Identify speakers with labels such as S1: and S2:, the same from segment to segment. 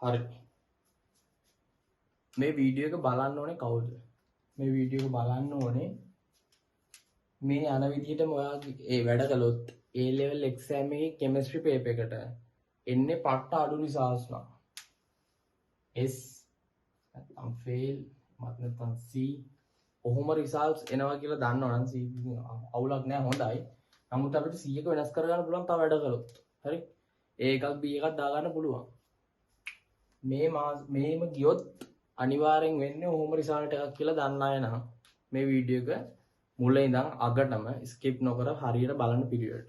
S1: හරි. මේ වීඩියෝ එක බලන්න ඕනේ කවුද? මේ වීඩියෝ එක බලන්න ඕනේ මේ යන විදිහටම ඔයාගේ ඒ වැඩ කළොත් A level exam එකේ chemistry paper එකට එන්නේ පට්ට අඩු නිසාස්නා. S නැත්නම් fail මත් නැත්නම් C ඔහොම results එනවා කියලා දන්නවනම් C අවුලක් නෑ හොඳයි. නමුත් අපිට C එක වෙනස් කරගන්න පුළුවන් තව වැඩ කළොත්. හරි? A එකක් B එකක් දාගන්න පුළුවන්. මේම ගියොත් අනිවාර්යෙන් වෙන්නේ ඔහොම රිසල්ට් එකක් කියලා දන්න අය නම් මේ වීඩියෝ එක මුල ඉඳන් අගටම ස්කිප් නොකර හරියට බලන්න පිළිවෙලට.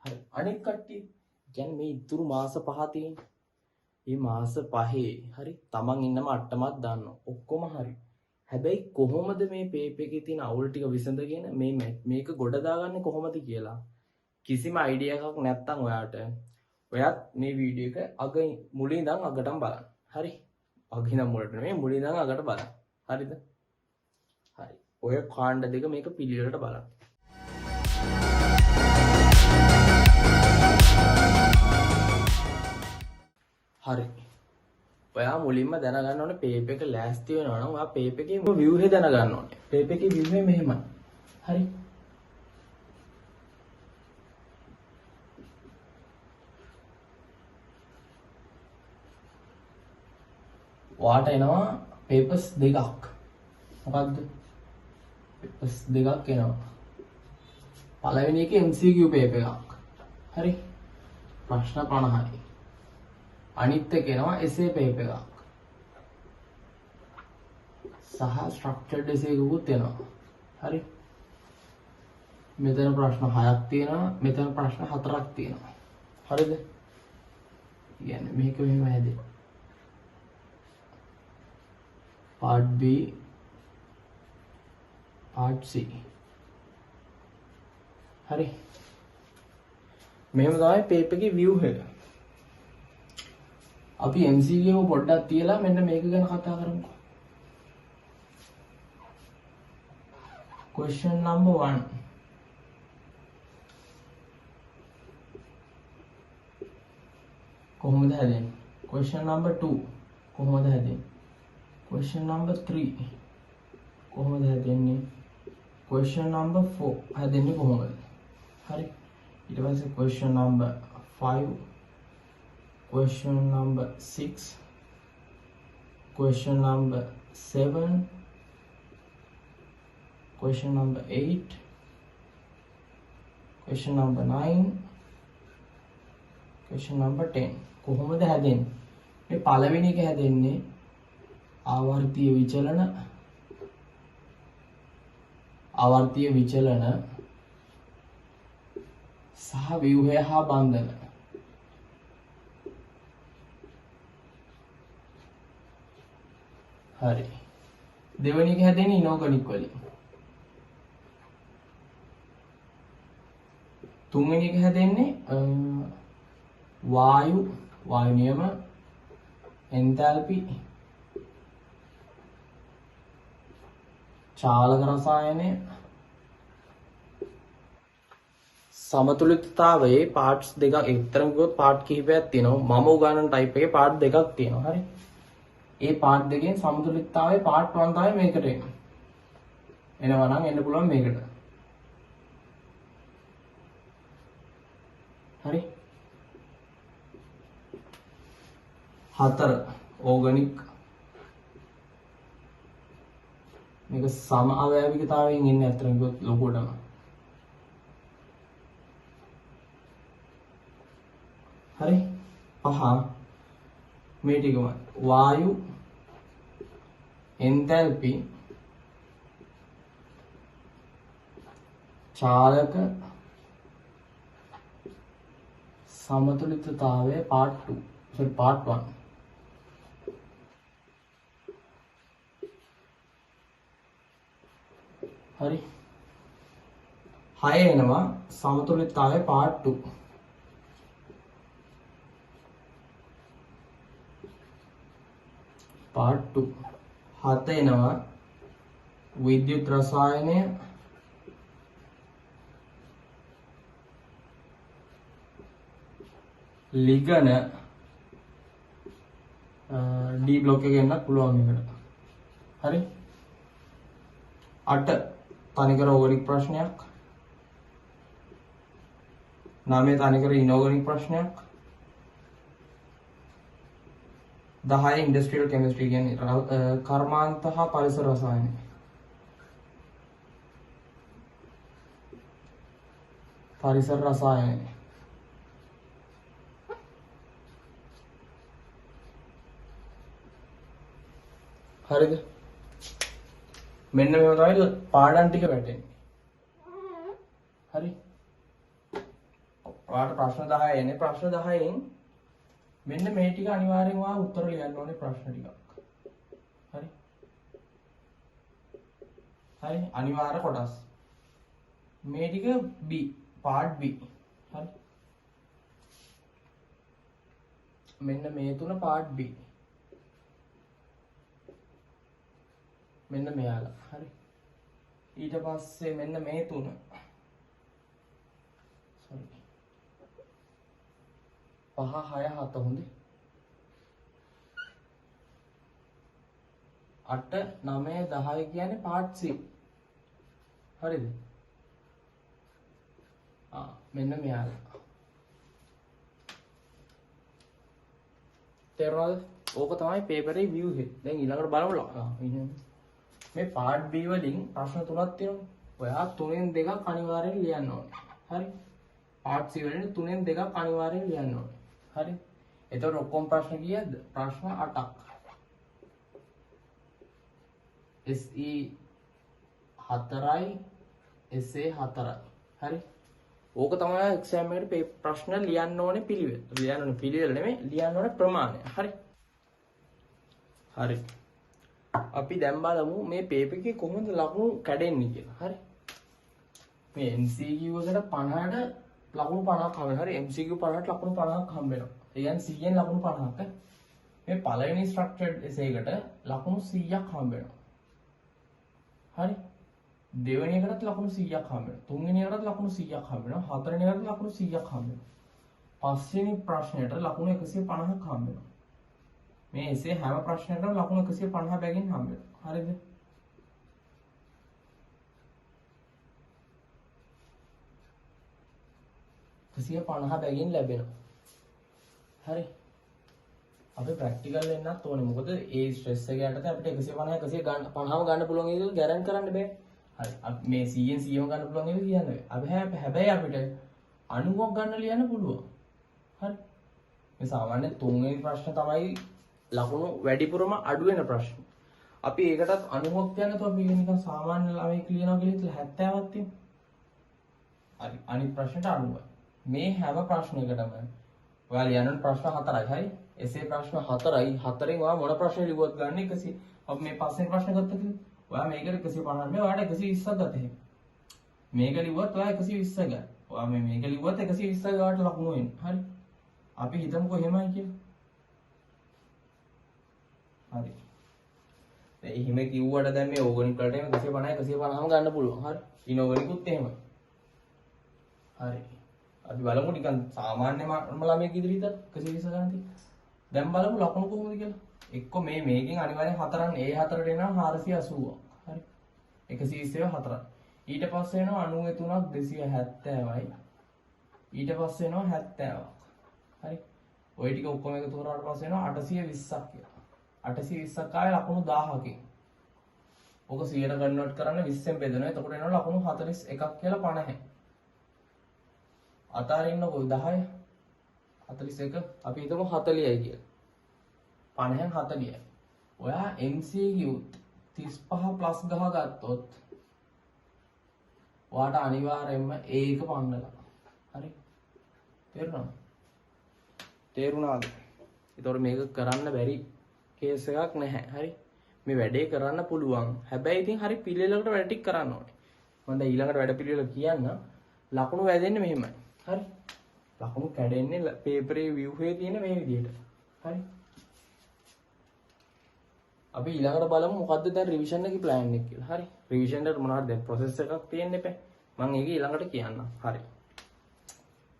S1: හරි. අනිත් කට්ටිය කියන්නේ මේ ඉතුරු මාස පහ තියෙන. මේ මාස පහේ හරි තමන් ඉන්න මට්ටමක් දාන්න. ඔක්කොම හරි. හැබැයි කොහොමද මේ පේපර් එකේ තියෙන අවුල් ටික විසඳගෙන මේක ගොඩ දාගන්නේ කොහොමද කියලා කිසිම අයිඩියා එකක් නැත්තම් ඔයාත් මේ වීඩියෝ එක අග මුලින් ඉඳන් අගටම බලන්න. හරි. අගින් ඉඳන් මුලට නෙමෙයි මුලින් ඉඳන් අගට බලන්න. හරිද? හරි. ඔය කාණ්ඩ දෙක මේක පිළිවෙලට බලන්න. හරි. ඔයා මුලින්ම දැනගන්න ඕනේ පේපර් එක ලෑස්ති වෙනවා නම් ඔයා පේපර් එකේ view එක දැනගන්න ඕනේ. පේපර් එකේ view එක මෙහෙමයි. හරි. ඔයාට එනවා papers දෙකක්. මොකද්ද? papers දෙකක් එනවා. පළවෙනි එකේ MCQ paper එකක්. හරි. ප්‍රශ්න 50යි. අනිත් එක එනවා essay paper එකක්. සහ structured essay එකකුත් එනවා. හරි. මෙතන ප්‍රශ්න 6ක් තියෙනවා. මෙතන ප්‍රශ්න 4ක් තියෙනවා. හරිද? කියන්නේ මේක මෙහෙම හැදේ. part B part C. හරි. මෙහෙම තමයි paper එකේ view එක. අපි MCQ එක පොඩ්ඩක් තියලා මෙන්න මේක ගැන කතා කරමුකෝ. question number 1. කොහොමද හැදෙන්නේ? question number 2 කොහොමද හැදෙන්නේ? question number 3 කොහොමද හැදෙන්නේ? question number 4 හැදෙන්නේ කොහොමද? හරි. ඊට පස්සේ question number 5 question number 6 question number 7 question number 8 question number 9 question number 10 කොහොමද හැදෙන්නේ? මේ පළවෙනි එක හැදෙන්නේ ආවර්තීය විචලන සහ ව්‍යුහය හා බන්ධන. හරි. දෙවෙනි එක හැදෙන්නේ ඉනෝගනික් වලින්. තුන්වෙනි එක හැදෙන්නේ වායු නියම එන්තැල්පි චාලක රසායනය සමතුලිතතාවයේ පාර්ට්ස් දෙකක් එක්තරම් ගියොත් පාර්ට් කිහිපයක් තියෙනවා. මම උගන්වන ටයිප් එකේ පාර්ට් දෙකක් තියෙනවා. හරි. ඒ පාර්ට් දෙකෙන් සමතුලිතතාවයේ පාර්ට් 1 තමයි මේකට එන්නේ. එනවා නම් එන්න පුළුවන් මේකට. හරි. 4 ඕගනික් මේක සම අවයවිකතාවයෙන් ඉන්නේ අතරම ගොත් ලොකුටම. හරි. 5 මේ ටිකම වායු එන්තැල්පි චාලක සමතුලිතතාවය part 1. හරි. 6 එනවා සමතුලිතතාවය part 2. part 2. 7 එනවා විද්‍යුත් රසායනය ලිගන D block එක එන්නත් පුළුවන් එකට. හරි. 8 තනිකර ඕගනික් ප්‍රශ්නයක්. 9 තනිකර ඉනෝගනික් ප්‍රශ්නයක්. 10 ඉන්ඩස්ට්‍රියල් කෙමිස්ට්‍රි කියන්නේ කර්මාන්ත හා පරිසර රසායන. පරිසර රසායන. හරිද? මෙන්න මේව තමයි පාඩම් ටික වැටෙන්නේ. හරි. ඔයාලට ප්‍රශ්න 10 එන්නේ. ප්‍රශ්න 10න් මෙන්න මේ ටික අනිවාර්යෙන් ඔයා උත්තර ලියන්න ඕනේ ප්‍රශ්න ටිකක්. හරි. හරි අනිවාර්ය කොටස්. මේ ටික B part B. හරි. මෙන්න මේ තුන part B. මෙන්න මෙයාලා. හරි. ඊට පස්සේ මෙන්න මේ තුන. sorry. 5 6 7 හොඳේ. 8 9 10 කියන්නේ part C. හරිද? මෙන්න මෙයාලා. තේරුණාද? ඕක තමයි පේපරේ view එක. දැන් ඊළඟට බලමු. මේ part B වලින් ප්‍රශ්න තුනක් තියෙනවා. ඔයා 3න් 2ක් අනිවාර්යෙන් ලියන්න ඕනේ. හරි? part C වලින් 3න් 2ක් අනිවාර්යෙන් ලියන්න ඕනේ. හරි? එතකොට ඔක්කොම ප්‍රශ්න කීයද? ප්‍රශ්න 8ක්. SE 4යි SA 4යි. හරි? ඕක තමයි එක්සෑම් එකට ප්‍රශ්න ලියන්න ඕනේ පිළිවෙල. ලියන්න ඕනේ පිළිවෙල නෙමෙයි ලියන්න ඕනේ ප්‍රමාණය. හරි? හරි. අපි දැන් බලමු මේ පේපර් එකේ කොහොමද ලකුණු කැඩෙන්නේ කියලා. හරි? මේ MCQ එකට 50ට ලකුණු 50ක් හම්බ වෙනවා. හරි? MCQ 50ට ලකුණු 50ක් හම්බ වෙනවා. ඒ කියන්නේ 100න් ලකුණු 50ක්. මේ පළවෙනි ස්ට්‍රක්චර්ඩ් එසේ එකට ලකුණු 100ක් හම්බ වෙනවා. හරි? දෙවෙනි එකටත් ලකුණු 100ක් හම්බ වෙනවා. තුන්වෙනි එකටත් ලකුණු 100ක් හම්බ වෙනවා. හතරවෙනි එකටත් ලකුණු 100ක් හම්බ වෙනවා. පස්වෙනි ප්‍රශ්නයට ලකුණු 150ක් හම්බ වෙනවා. මේ එසේ හැම ප්‍රශ්නයකටම ලකුණු 150 බැගින් හම්බ වෙනවා. හරිද? කසිය 50 බැගින් ලැබෙනවා. හරි. අපි ප්‍රැක්ටිකල් වෙන්නත් ඕනේ. මොකද ඒ ස්ට්‍රෙස් එක යටතේ අපිට 150 150ම ගන්න පුළුවන් කියලා ගැරන්ටි කරන්න බෑ. හරි. අපි මේ 100න් 100ම ගන්න පුළුවන් කියලා කියන්නේ. හැබැයි අපිට 90ක් ගන්න ලියන්න පුළුවන්. හරි. මේ සාමාන්‍ය තුන්වෙනි ප්‍රශ්න තමයි ලකුණු වැඩිපුරම අඩු වෙන ප්‍රශ්න. අපි ඒකටත් 90ක් තියන්න તો අපි නිකන් සාමාන්‍ය ළමයෙක් ලියනවා කියලා 70ක් තියෙනවා. හරි. අනිත් ප්‍රශ්නට 90යි. මේ හැම ප්‍රශ්නයකටම ඔයාලා ලියන්න ප්‍රශ්න 4යි. හරි. එසේ ප්‍රශ්න 4යි. 4න් ඔයා මොන ප්‍රශ්නේ ලිව්වත් ගන්න 100. අපි මේ පස්සේ ප්‍රශ්න ගත්තා කියලා. ඔයා මේකට 150 නේ ඔයාට 120ක් ගත හැකියි. මේක ලිව්වත් ඔයා 120 ගන්න. ඔයා මේක ලිව්වත් 120 ගාවට ලකුණු එන්නේ. හරි. අපි හිතමුකෝ එහෙමයි කියලා. හරි. දැන් එහෙම කිව්වට දැන් මේ ඕගනික් වලට එහෙම 150ම ගන්න පුළුවන්. හරි. ඉනෝගනිකුත් එහෙමයි. හරි. අපි බලමු නිකන් සාමාන්‍ය ළමයෙක් ඉදිරියට 120 ගන්න තියෙනවා. දැන් බලමු ලකුණු කොහොමද කියලා. එක්ක මේකෙන් අනිවාර්යෙන් 4න් A4ට එනවා 480ක්. හරි. 120 4ක්. ඊට පස්සේ එනවා 93ක් 270යි. ඊට පස්සේ එනවා 70ක්. හරි. ওই ටික ඔක්කොම එකතු කරාට පස්සේ එනවා 820ක් කියලා. 820ක් ආයේ ලකුණු 1000කින්. ඔක 100ට කන්වර්ට් කරන්න 20ෙන් බෙදනවා. එතකොට එනවා ලකුණු 41ක් කියලා 50. අතාරින්නකො 10 41 අපි හිතමු 40යි කියලා. 50න් 40යි. ඔයා MCQ 35 ප්ලස් ගහගත්තොත් ඔයාට අනිවාර්යයෙන්ම A1 පන්නලා. හරි. තේරුණාද? ඒතකොට මේක කරන්න බැරි කේස් එකක් නැහැ. හරි. මේ වැඩේ කරන්න පුළුවන්. හැබැයි ඉතින් හරි පිළිවෙලකට වැඩ ටික කරන්න ඕනේ. මම දැන් ඊළඟට වැඩ පිළිවෙල කියන්න. ලකුණු වැදෙන්නේ මෙහෙමයි. හරි. ලකුණු කැඩෙන්නේ පේපරේ view එකේ තියෙන මේ විදිහට. හරි. අපි ඊළඟට බලමු මොකද්ද දැන් රිවිෂන් එකේ ප්ලෑන් එක කියලා. හරි. රිවිෂන් එකට මොනවද දැන් process එකක් තියෙන්න එපා. මම ඒක ඊළඟට කියන්නම්. හරි.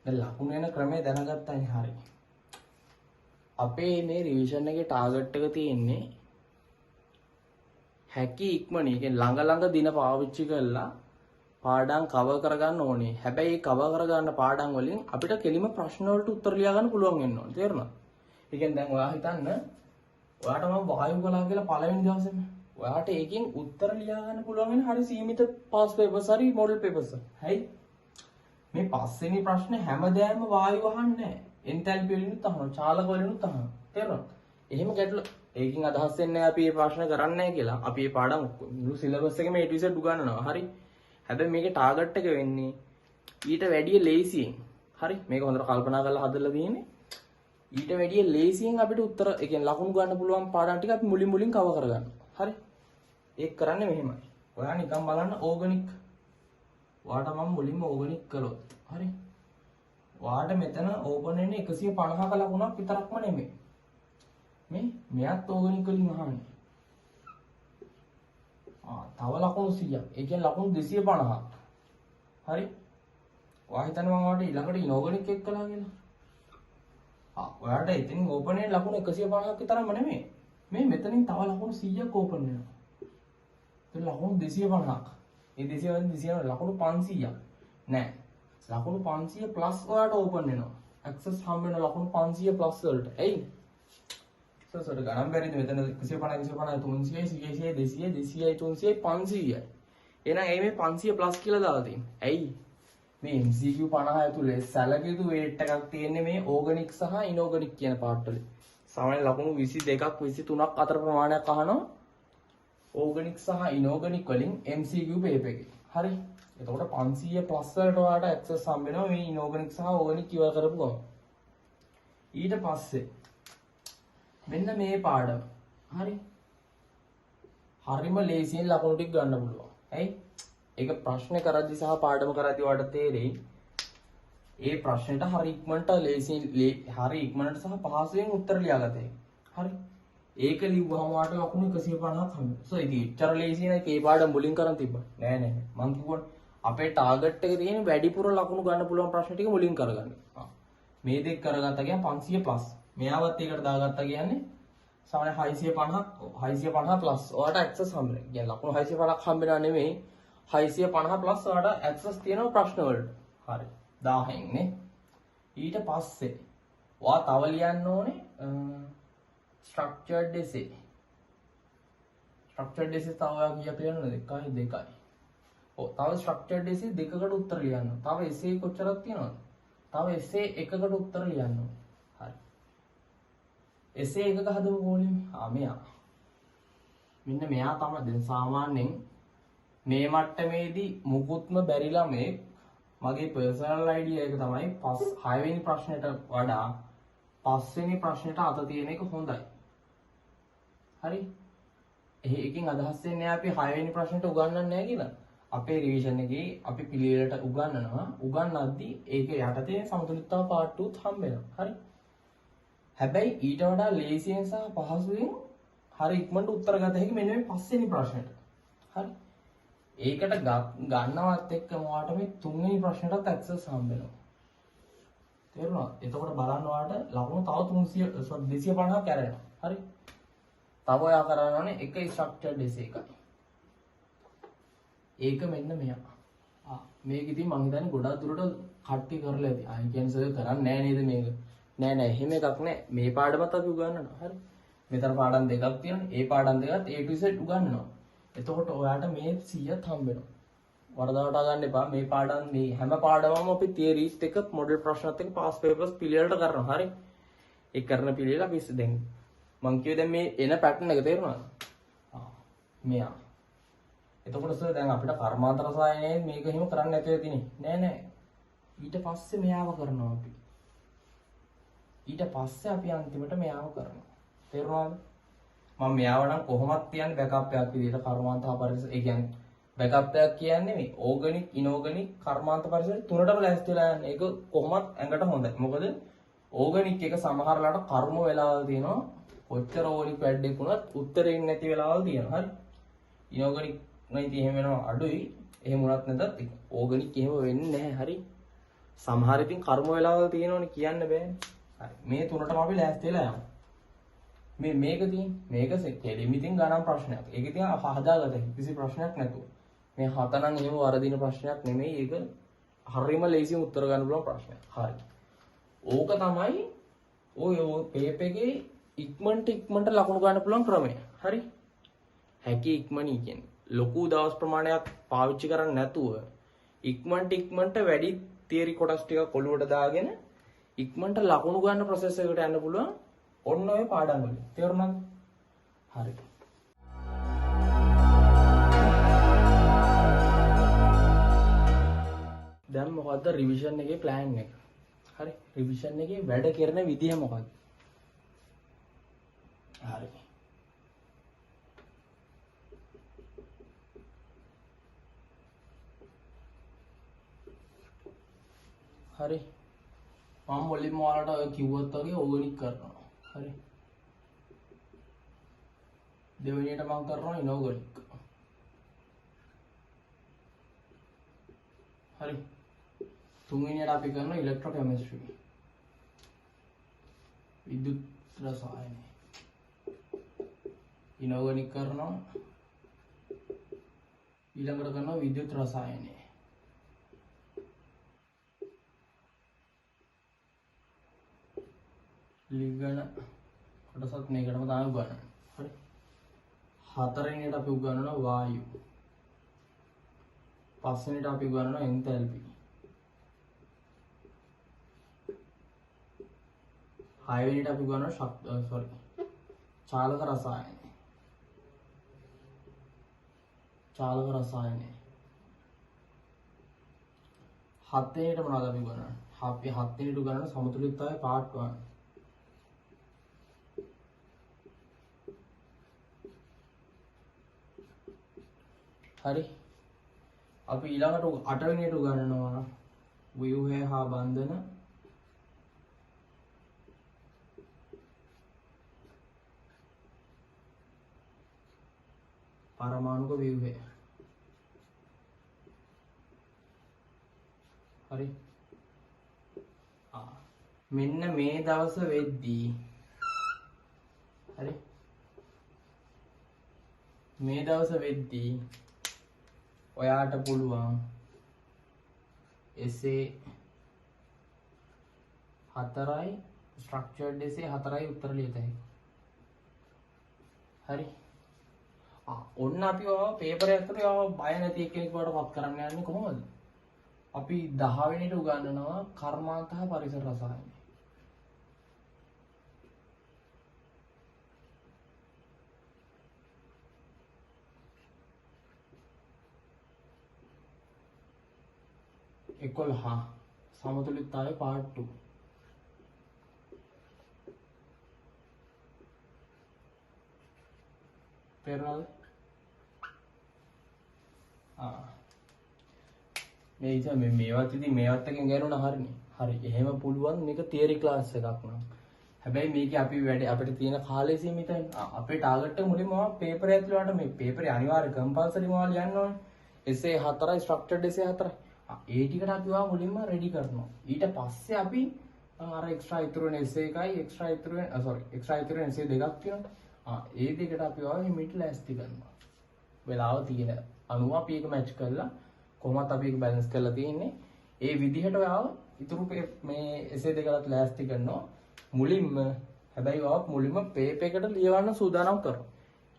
S1: දැන් ලකුණු එන ක්‍රමය දැනගත්තානේ. හරි. අපේ මේ රිවිෂන් එකේ ටාගට් එක තියෙන්නේ හැකි ඉක්මනින් ළඟ දින පාවිච්චි කරලා පාඩම් කවර් කරගන්න ඕනේ. හැබැයි මේ කවර් කරගන්න පාඩම් වලින් අපිට කෙලිම ප්‍රශ්න වලට උත්තර ලියා ගන්න පුළුවන් වෙන්න ඕනේ. තේරුණාද? ඒ කියන්නේ දැන් ඔයා හිතන්න ඔයාට මම වායු කලාව කියලා පළවෙනි දවසේම ඔයාට ඒකෙන් උත්තර ලියා ගන්න පුළුවන් වෙන හරි සීමිත පාස් පේපර්ස් හරි මොඩල් පේපර්ස්. හරි? මේ පස්වෙනි ප්‍රශ්නේ හැමදාම වායු අහන්නේ නැහැ. එන්තැල්පි වලිනුත් අහනවා, චාලක වලිනුත් අහනවා. තේරුණාද? එහෙම ගැටලු ඒකින් අදහස් වෙන්නේ අපි මේ ප්‍රශ්න කරන්නේ නැහැ කියලා. අපි මේ පාඩම් මුළු සිලබස් එකේම A to Z උගන්වනවා. හරි? හැබැයි මේකේ ටාගට් එක වෙන්නේ ඊට වැඩිය ලේසියෙන්. හරි? මේක හොඳට කල්පනා කරලා හදලා තියෙන්නේ. ඊට වැඩිය ලේසියෙන් අපිට උත්තර ඒ කියන්නේ ලකුණු ගන්න පුළුවන් පාඩම් ටික අපි මුලින් කවර් කරගන්න. හරි? ඒක කරන්නේ මෙහෙමයි. ඔයා නිකන් බලන්න ඕගනික්. ඔයාට මම මුලින්ම ඕගනික් කළොත්. හරි? ඔයාට මෙතන ඕපන් වෙන්නේ 150ක ලකුණක් විතරක්ම නෙමෙයි. මෙයත් ඕගනික් වලින් අහන්නේ. තව ලකුණු 100ක්. ඒ කියන්නේ ලකුණු 250ක්. හරි? ඔයා හිතන්නේ මම ඔයාලට ඊළඟට ඉනෝගනික් එක් කළා කියලා. ඔයාලට එතනින් ඕපන් වෙන ලකුණු 150ක් විතරම නෙමෙයි. මෙතනින් තව ලකුණු 100ක් ඕපන් වෙනවා. ඒ ලකුණු 250ක්. ඒ 200 ලකුණු 500ක්. නෑ. ලකුණු 500 ප්ලස් ඔයාලට ඕපන් වෙනවා. ඇක්සස් හම්බ වෙන ලකුණු 500 ප්ලස් වලට. එයි. සොට ගණන් බැරිද මෙතන 150 300 100 200 200 300 500යි. එහෙනම් මේ 500 ප්ලස් කියලා දාලා තියෙන්නේ. ඇයි? මේ MCQ 50 ඇතුලේ සැලකියුතු වේට් එකක් තියෙන්නේ මේ ඕගනික් සහ ඉනෝගනික් කියන පාර්ට් වල. සාමාන්‍ය ලකුණු 22ක් 23ක් අතර ප්‍රමාණයක් අහනවා ඕගනික් සහ ඉනෝගනික් වලින් MCQ පේපර් එකේ. හරි? එතකොට 500 ප්ලස් වලට ඔයාලට ඇක්සස් හම්බ වෙනවා මේ ඉනෝගනික් සහ ඕගනික් ඉවර කරපු ගමන්. ඊට පස්සේ මෙන්න මේ පාඩම. හරි? හරිම ලේසියෙන් ලකුණු ටික ගන්න පුළුවන්. ඇයි? ඒක ප්‍රශ්න කරද්දි සහ පාඩම කරද්දි ඔයාලට තේරෙයි. ඒ ප්‍රශ්නෙට හරි ඉක්මනට ලේසියෙන් හරි ඉක්මනට සහ පහසුවෙන් උත්තර ලියාගත හැකියි. හරි? ඒක ලිව්වම ඔයාලට ලකුණු 150ක් හම්බෙනවා. සෝ ඒක ඉච්චර ලේසි නෑ ඒ පාඩම මුලින් කරන් තිබ්බා. නෑ. මං කිව්වනේ අපේ ටාගට් එකේ තියෙන වැඩිපුර ලකුණු ගන්න පුළුවන් ප්‍රශ්න ටික මුලින් කරගන්න. මේ දෙක කරගත්තා කියන්නේ 500 ප්ලස්. මෙයාවත් ඒකට දාගත්තා කියන්නේ සාමාන්‍ය 650 ප්ලස්. ඔයාලට ඇක්සස් හම්බෙනවා. කියන්නේ ලකුණු 650ක් හම්බෙනා නෙමෙයි 650 ප්ලස් ඔයාලට ඇක්සස් තියෙනවා ප්‍රශ්න වලට. හරි. 1000න් නේ. ඊට පස්සේ ඔයා තව ලියන්න ඕනේ structured essay. structured essay තව ඔයා කීයක් ලියන්නද? 2යි. ඔව් තව structured essay දෙකකට උත්තර ලියන්න. තව essay කොච්චරක් තියෙනවද? තව essay එකකට උත්තර ලියන්න ඕනේ. හරි. essay එකක හදමු කොහොමද? මෙයා. මෙන්න මෙයා තමයි දැන් සාමාන්‍යයෙන් මේ මට්ටමේදී මුකුත්ම බැරි ළමේ මගේ පර්සනල් අයිඩියා එක තමයි 6 වෙනි ප්‍රශ්නෙට වඩා 5 වෙනි ප්‍රශ්නෙට අත තියෙන එක හොඳයි. හරි? ඒකෙන් අදහස් වෙන්නේ අපි 6 වෙනි ප්‍රශ්නෙට උගන්වන්නේ නැහැ කියලා. අපේ රිවිෂන් එකේ අපි පිළිවෙලට උගන්වනවා. උගන්වද්දී ඒක යටතේ සමතුලිතතාව පාර්ට් 2ත් හම්බ වෙනවා. හරි? හැබැයි ඊට වඩා ලේසියෙන් සහ පහසුවෙන් හරි ඉක්මනට උත්තර ගත හැකි මෙන්න මේ 5 වෙනි ප්‍රශ්නෙට. හරි? ඒකට ගන්නවත් එක්කම ඔයාලට මේ 3 වෙනි ප්‍රශ්නටත් ඇක්සස් හම්බ වෙනවා. තේරුණාද? එතකොට බලන්න ඔයාලට ලකුණු තව 250ක් කැරෙනවා. හරි? තව ඔයා කරන්න ඕනේ එක ස්ට්‍රක්චර්ඩ් essay එකයි. ඒක මෙන්න මෙයා. මේක ඉතින් මම හිතන්නේ ගොඩක් දුරට කට්ටි කරලා ඇති. ආයි කියන්නේ සර් කරන්නේ නැහැ නේද මේක? නෑ එහෙම එකක් නෑ. මේ පාඩමත් අපි උගන්වනවා. හරි? මෙතන පාඩම් දෙකක් තියෙනවා. ඒ පාඩම් දෙකත් A to Z උගන්වනවා. එතකොට ඔයාට මේ 100ත් හම්බ වෙනවා. වරදවට ගන්න එපා. මේ පාඩම් මේ හැම පාඩමම අපි තියරිස් එක මොඩල් ප්‍රශ්නත් එක්ක පාස් පේපර්ස් පිළිවෙලට කරනවා. හරි? ඒ කරන පිළිවෙල අපි දැන් මං කියුවේ දැන් මේ එන පැටර්න් එක තේරුණාද? මෙයා. එතකොට සර් දැන් අපිට කර්මාන්ත රසායනයේ මේක එහෙම කරන්න නැතුව තියෙන්නේ. නෑ. ඊට පස්සේ මෙයාව කරනවා අපි. ඊට පස්සේ අපි අන්තිමට මෙයාව කරනවා. තේරුණාද? මම මෙයාව නම් කොහොමත් කියන්නේ බෑකප් එකක් විදිහට කර්මාන්ත පරිසර ඒ කියන්නේ බෑකප් එකක් කියන්නේ මේ ඕගනික් ඉනෝගනික් කර්මාන්ත පරිසර තුනටම ලෑස්ති වෙලා යන්නේ. ඒක කොහොමත් ඇඟට හොඳයි. මොකද ඕගනික් එක සමහරලාට කර්ම වෙලාවල් තියෙනවා. කොච්චර ඕගනික් වැඩක් වුණත් උත්තරේ නැති වෙලාවල් තියෙනවා. හරි? ඉනෝගනික් නම් ඉතින් එහෙම වෙනවා අඩුයි. එහෙම වුණත් නැතත් ඕගනික් එහෙම වෙන්නේ නැහැ. හරි? සමහර ඉතින් කර්ම වෙලාවල් තියෙනවනේ කියන්න බෑනේ. හරි. මේ තුනටම අපි ලෑස්ති වෙලා යමු. මේක තියෙන මේක කෙලිමිතින් ගණන් ප්‍රශ්නයක්. ඒක ඉතින් හදාගත කිසි ප්‍රශ්නයක් නැතුව. මේ 7 නම් එහෙම වරදින ප්‍රශ්නයක් නෙමෙයි. ඒක හරියම ලේසියෙන් උත්තර ගන්න පුළුවන් ප්‍රශ්නයක්. හරි. ඕක තමයි ඔය පේපර් එකේ ඉක්මනට ලකුණු ගන්න පුළුවන් ක්‍රමය. හරි. හැකි ඉක්මනයි කියන්නේ ලොකු දවස් ප්‍රමාණයක් පාවිච්චි කරන්නේ නැතුව ඉක්මනට වැඩි තියරි කොටස් ටිකක් ඔලුවට දාගෙන ඉක්මනට ලකුණු ගන්න ප්‍රොසෙස් එකකට යන්න පුළුවන්. ඔන්න ඔය පාඩම් වල. තේරුණාද? හරි. දැන් මොකද්ද රිවිෂන් එකේ ප්ලෑන් එක? හරි. රිවිෂන් එකේ වැඩ කරන විදිය මොකක්ද? හරි. හරි. මම මුලින්ම ඔයාලට ඔය කිව්වත් වගේ ඕගනික් කරනවා. හරි. දෙවෙනියට මම කරනවා ඉනෝගනික්. හරි. තුන්වෙනියට අපි කරනවා ඉලෙක්ට්‍රෝකෙමිස්ට්‍රි. විද්‍යුත් රසායන. ඉනෝගනික් කරනවා. ඊළඟට කරනවා විද්‍යුත් රසායන. ලිගන කොටසත් මේකටම තමයි උගන්වන්නේ. හරි. හතරවෙනියට අපි උගන්වනවා වායු. පස්වෙනියට අපි උගන්වනවා එන්තැල්පි. හයවෙනියට අපි උගන්වනවා චාලක රසායන. හත්වෙනියට මොනවද අපි උගන්වන්නේ? අපි හත්වෙනියට උගන්වන සමතුලිතතාවය පාර්ට් 1. හරි. අපි ඊළඟට 8 වෙනියට උගන්වනවා ව්‍යුහය හා බන්ධන. පරමාණුක ව්‍යුහය. හරි. මෙන්න මේ දවස් වෙද්දී හරි. මේ දවස් වෙද්දී ඔයාට පුළුවන් essay 4යි structured essay 4යි උත්තර ලියත හැකියි. හරි. ඔන්න අපි ඔය පේපර් එකකට ඔය බය නැති කෙනෙක් වඩ පත් කරන්න යන්නේ කොහොමද? අපි 10 වෙනිට උගන්වනවා කර්මාන්ත හා පරිසර රසායන. සමතුලිතතාවය පාර්ට් 2. තේරුණාද? මේවත් ඉතින් මේවත් එකෙන් ගෑනුණා හරිනේ. හරි. එහෙම පුළුවන් මේක තියරි ක්ලාස් එකක් නම්. හැබැයි මේකේ අපි වැඩ අපිට තියෙන කාලය සීමිතයි. අපේ ටාගට් එක මුලින්ම පේපර් ඇතුළේ වලට මේ පේපරේ අනිවාර්ය කම්පල්සරි මොනවද ලියන්න ඕනේ. essay 4යි structured essay 4යි. ඒ ටිකට අපි මුලින්ම රෙඩි කරනවා. ඊට පස්සේ අපි අර එක්ස්ට්‍රා ඉතුරු වෙන essay එකයි එක්ස්ට්‍රා ඉතුරු වෙන එක්ස්ට්‍රා ඉතුරු වෙන essay දෙකක් තියෙනවා. ඒ දෙකට අපි හිමිට ලෑස්ති කරනවා. වෙලාව තියෙන අනුව අපි ඒක මැච් කරලා කොහොමද අපි ඒක බැලන්ස් කරලා තියෙන්නේ. ඒ විදිහට ඔයාව ඉතුරු මේ essay දෙකකට ලෑස්ති කරනවා. මුලින්ම හැබැයි ඔයාව මුලින්ම පේපර් එකට ලියවන්න සූදානම් කරනවා.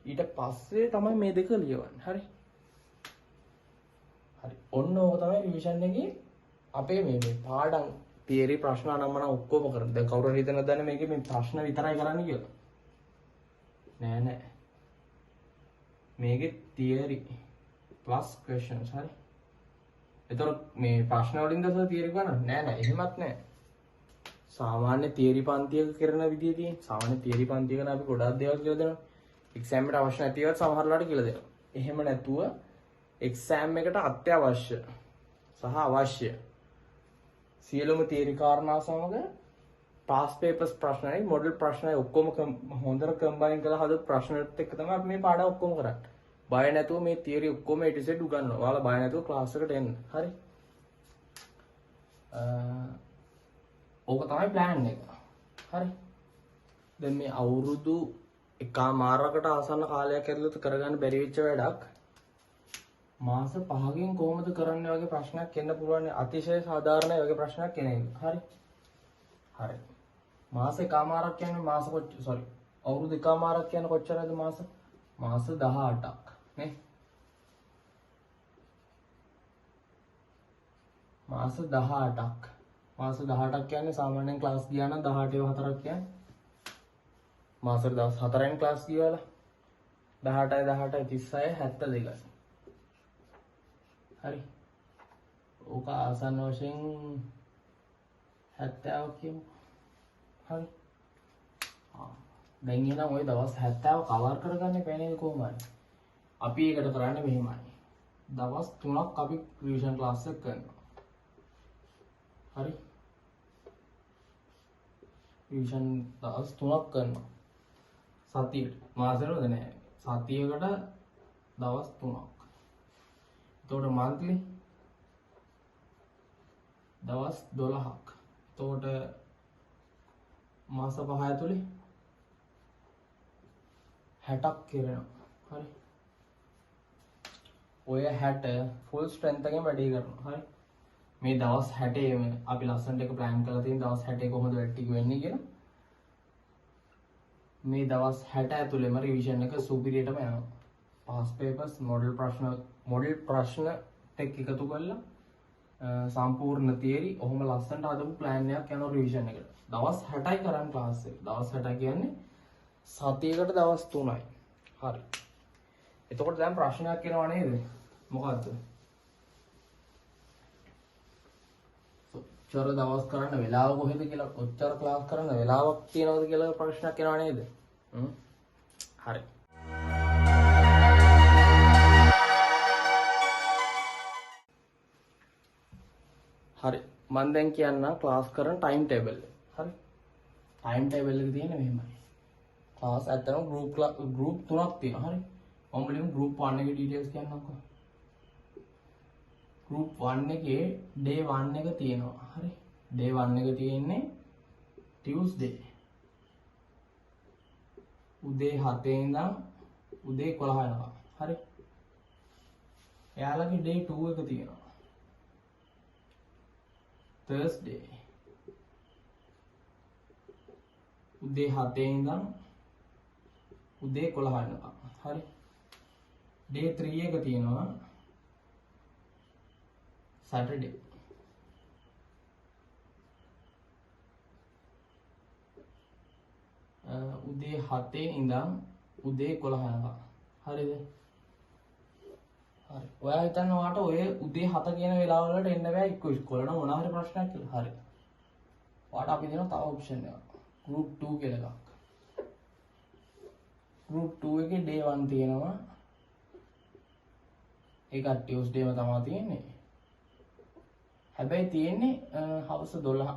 S1: ඊට පස්සේ තමයි මේ දෙක ලියවන්නේ. හරි. හරි. ඔන්න ඕක තමයි රිවිෂන් එකේ අපේ මේ පාඩම් තියරි ප්‍රශ්න අනම්මන ඔක්කොම කරන්නේ. දැන් කවුරු හරි හිතනද දන්නේ මේකේ මේ ප්‍රශ්න විතරයි කරන්නේ කියලා. නෑ. මේකේ තියරි plus questions හරි. එතකොට මේ ප්‍රශ්න වලින් දැස තියරි ගන්න නෑ. එහෙමත් නෑ. සාමාන්‍ය තියරි පන්තියක කරන විදිය තියෙන. සාමාන්‍ය තියරි පන්තියක අපි ගොඩාක් දේවල් කියලා දෙනවා. එක්සෑම් එකට අවශ්‍ය නැති ඒවාත් සමහර වෙලාවට කියලා දෙනවා. එහෙම නැතුව එක්සෑම් එකට අත්‍යවශ්‍ය සහ අවශ්‍ය සියලුම තියරි කාරණා සමග පාස් පේපර්ස් ප්‍රශ්නයි මොඩල් ප්‍රශ්නයි ඔක්කොම හොඳට කම්බයින් කරලා හදපු ප්‍රශ්නත් එක්ක තමයි අපි මේ පාඩම් ඔක්කොම කරන්නේ. බය නැතුව මේ තියරි ඔක්කොම A to Z උගන්වනවා. ඔයාලා බය නැතුව ක්ලාස් එකට එන්න. හරි. ඕක තමයි ප්ලෑන් එක. හරි. දැන් මේ අවුරුදු එකමාරකට ආසන්න කාලයක් ඇතුළත කරගන්න බැරි වෙච්ච වැඩක් මාස 5කින් කොහොමද කරන්නේ වගේ ප්‍රශ්නයක් එන්න පුළුවන්. අතිශය සාධාරණයි වගේ ප්‍රශ්නයක් එන්නේ. හරි. හරි. මාස එකමාරක් කියන්නේ අවුරුදු එකමාරක් කියන්නේ කොච්චරද මාස 18ක් නේ. මාස 18ක්. මාස 18ක් කියන්නේ සාමාන්‍යයෙන් ක්ලාස් ගියා නම් 18 4ක් කියන්නේ මාසෙට දවස් 4න් ක්ලාස් ගියවලා 18යි 36යි 72යි. හරි. ඕක ආසන්න වශයෙන් 70ක් කියමු. හරි. දැන් එහෙනම් ওই දවස් 70 කවර් කරගන්නේ පැනේ කොහොමද? අපි ඒකට කරන්නේ මෙහෙමයි. දවස් 3ක් අපි රිවිෂන් ක්ලාස් එක කරනවා. හරි. රිවිෂන් දවස් 3ක් කරනවා. සතියට මාසෙට නෑ. සතියකට දවස් 3ක්. එතකොට මන්ත්ලි දවස් 12ක්. එතකොට මාස 5 ඇතුලේ 60ක් කරනවා. හරි. ඔය 60 ෆුල් ස්ට්‍රෙන්ත් එකෙන් වැඩි කරනවා. හරි. මේ දවස් 60 අපි ලස්සනට එක ප්ලෑන් කරලා තියෙන දවස් 60 කොහොමද වැඩි ටික වෙන්නේ කියලා. මේ දවස් 60 ඇතුළේම රිවිෂන් එක සුපිරියටම යනවා. පාස් පේපර්ස් මොඩල් ප්‍රශ්න ටෙක් එකතු කරලා සම්පූර්ණ තියරි ඔහොම ලස්සනට හදපු ප්ලෑන් එකක් යනවා රිවිෂන් එකට. දවස් 60යි කරන් ක්ලාස් එක. දවස් 60 කියන්නේ සතියකට දවස් 3යි. හරි. එතකොට දැන් ප්‍රශ්නයක් එනවා නේද? මොකද්ද? ඔච්චර දවස් කරන්න වෙලාව කොහෙද කියලා, ඔච්චර ක්ලාස් කරන්න වෙලාවක් තියනවද කියලා ප්‍රශ්නයක් එනවා නේද? හරි. හරි. මම දැන් කියන්නම් ක්ලාස් කරන ටයිම් ටේබල් එක. හරි. ටයිම් ටේබල් එක තියෙන්නේ මෙහෙමයි. ක්ලාස් ඇත්තටම ගෲප් 3ක් තියෙනවා. හරි. මම මුලින්ම ගෲප් 1 එකේ ඩීටේල්ස් කියන්නම්කෝ. ගෲප් 1 එකේ ඩේ 1 එක තියෙනවා. හරි. ඩේ 1 එක තියෙන්නේ ටියුස්ඩේ. උදේ 7 ඉඳන් උදේ 11 වෙනකම්. හරි. එයාලගේ ඩේ 2 එක තියෙනවා. තර්ස්ඩේ. උදේ 7 ඉඳන් උදේ 11 වෙනකම්. හරි. ඩේ 3 එක තියෙනවා සැටර්ඩේ. උදේ 7 ඉඳන් උදේ 11 වෙනකම්. හරිද? හරි. ඔයා හිතන්න ඔයාට ඔය උදේ 7 කියන වෙලාව වලට එන්න බෑ එක්ක ඉස්කෝලේට මොනවා හරි ප්‍රශ්නයක් කියලා. හරි. ඔයාට අපි දෙනවා තව ඔප්ෂන් එකක්. ගෲප් 2 කියලා එකක්. ගෲප් 2 එකේ ඩේ 1 තියෙනවා. ඒක ටියුස්ඩේම තමයි තියෙන්නේ. හැබැයි තියෙන්නේ හවස 12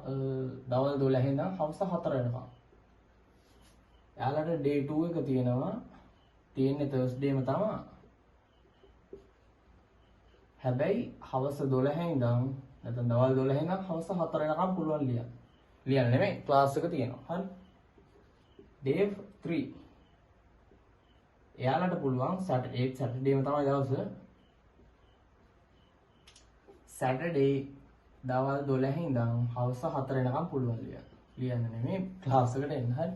S1: දවල් 12 ඉඳන් හවස 4 වෙනකම්. එයාලට ඩේ 2 එක තියෙනවා. තියෙන්නේ තර්ස්ඩේම තමයි. හැබැයි හවස 12 ඉඳන් නැත්නම් දවල් 12 ඉඳන් හවස 4 වෙනකම් පුළුවන් ලියන්න. ලියන්න නෙමෙයි ක්ලාස් එක තියෙනවා. හරි. ඩේ 3 එයාලට පුළුවන් සැටර්ඩේම තමයි දවස. සැටර්ඩේ දවල් 12 ඉඳන් හවස 4 වෙනකම් පුළුවන් ලියන්න. ලියන්න නෙමෙයි ක්ලාස් එකට එන්න. හරි.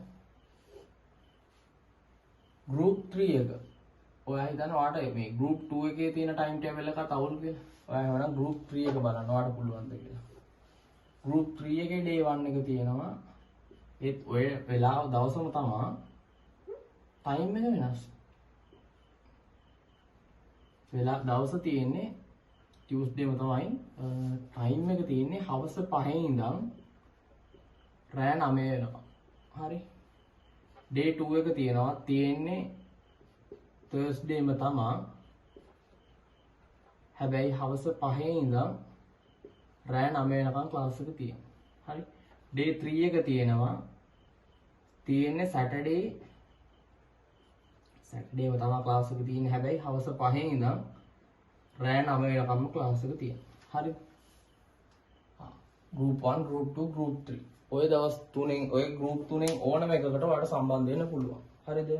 S1: ගෲප් 3 එක ඔයා හිතන්න ඔයාට මේ ගෲප් 2 එකේ තියෙන ටයිම් ටේබල් එක තවුල් කියලා. ඔයා එහෙනම් ගෲප් 3 එක බලන්න ඔයාට පුළුවන්ද කියලා. ගෲප් 3 එකේ ඩේ 1 එක තියෙනවා. ඒත් ඔය වෙලාව දවසම තමයි ටයිම් එක වෙනස්. වෙලා දවස තියෙන්නේ ටියුස්ඩේම තමයි. ටයිම් එක තියෙන්නේ හවස 5 ඉඳන් රෑ 9 වෙනකම්. හරි. ඩේ 2 එක තියෙනවා. තියෙන්නේ තර්ස්ඩේම තමයි. හැබැයි හවස 5 ඉඳන් රෑ 9 වෙනකම් ක්ලාස් එක තියෙනවා. හරි. ඩේ 3 එක තියෙනවා. තියෙන්නේ සැටර්ඩේම තමයි ක්ලාස් එක තියෙන්නේ. හැබැයි හවස 5 ඉඳන් රෑ 9 වෙනකම්ම ක්ලාස් එක තියෙනවා. හරි. ගෲප් 1 ගෲප් 2 ගෲප් 3 ඔය දවස් තුනෙන් ඔය ගෲප් තුනෙන් ඕනම එකකට ඔයාලට සම්බන්ධ වෙන්න පුළුවන්. හරිද?